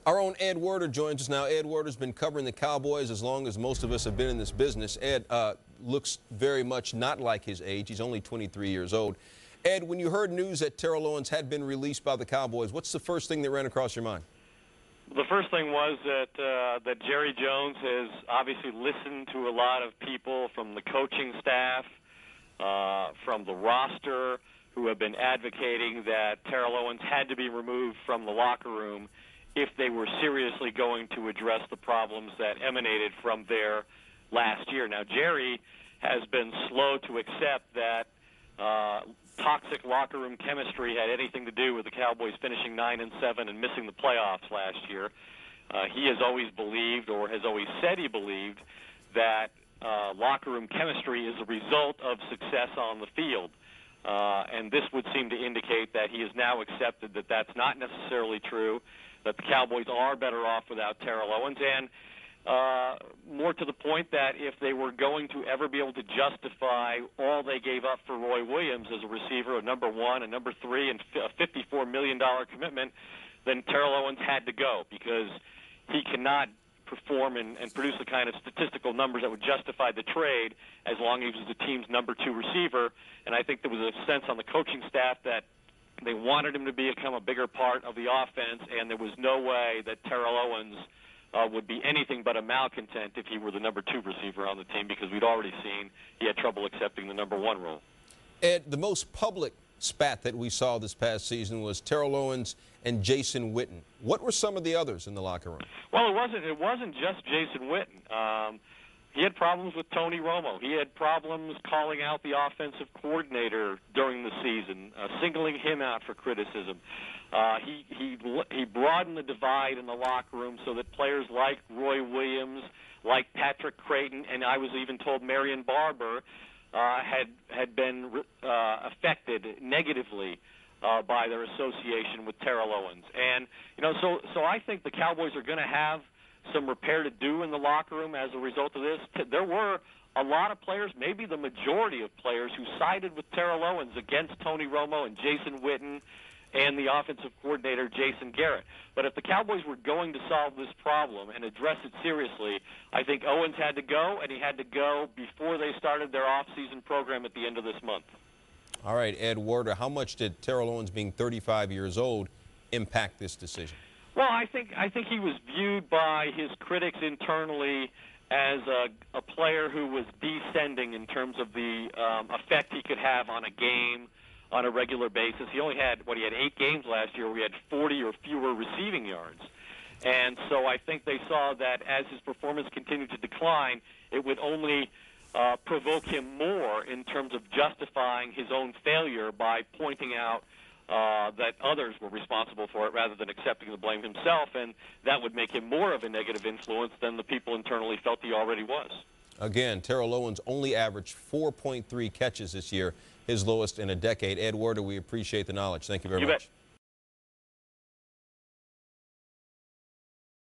Our own Ed Werder joins us now. Ed Werder's been covering the Cowboys as long as most of us have been in this business. Ed looks very much not like his age. He's only 23 years old. Ed, when you heard news that Terrell Owens had been released by the Cowboys, what's the first thing that ran across your mind? The first thing was that Jerry Jones has obviously listened to a lot of people from the coaching staff, from the roster, who have been advocating that Terrell Owens had to be removed from the locker room if they were seriously going to address the problems that emanated from there last year. Now, Jerry has been slow to accept that toxic locker room chemistry had anything to do with the Cowboys finishing 9-7 and missing the playoffs last year. He has always believed, or has always said he believed, that locker room chemistry is a result of success on the field. And this would seem to indicate that he has now accepted that that's not necessarily true, that the Cowboys are better off without Terrell Owens, and more to the point that if they were going to ever be able to justify all they gave up for Roy Williams as a receiver, a number 1, a number 3, and a $54 million commitment, then Terrell Owens had to go, because he cannot perform and produce the kind of statistical numbers that would justify the trade as long as he was the team's number 2 receiver. And I think there was a sense on the coaching staff that they wanted him to become a bigger part of the offense, and there was no way that Terrell Owens would be anything but a malcontent if he were the number 2 receiver on the team, because we'd already seen he had trouble accepting the number 1 role. Ed, the most public spat that we saw this past season was Terrell Owens and Jason Witten. What were some of the others in the locker room? Well, it wasn't just Jason Witten. He had problems with Tony Romo. He had problems calling out the offensive coordinator during the season, singling him out for criticism. He broadened the divide in the locker room so that players like Roy Williams, like Patrick Creighton, and I was even told Marion Barber had been affected negatively by their association with Terrell Owens. And so I think the Cowboys are going to have some repair to do in the locker room as a result of this. There were a lot of players, maybe the majority of players, who sided with Terrell Owens against Tony Romo and Jason Witten and the offensive coordinator, Jason Garrett. But if the Cowboys were going to solve this problem and address it seriously, I think Owens had to go, and he had to go before they started their off-season program at the end of this month. All right, Ed Werder, how much did Terrell Owens, being 35 years old, impact this decision? Well, I think he was viewed by his critics internally as a player who was descending in terms of the effect he could have on a game on a regular basis. He only had, he had 8 games last year where he had 40 or fewer receiving yards. And so I think they saw that as his performance continued to decline, it would only provoke him more in terms of justifying his own failure by pointing out that others were responsible for it rather than accepting the blame himself, and that would make him more of a negative influence than the people internally felt he already was. Again, Terrell Owens only averaged 4.3 catches this year, his lowest in a decade. Ed Werder, we appreciate the knowledge. Thank you very much. Bet.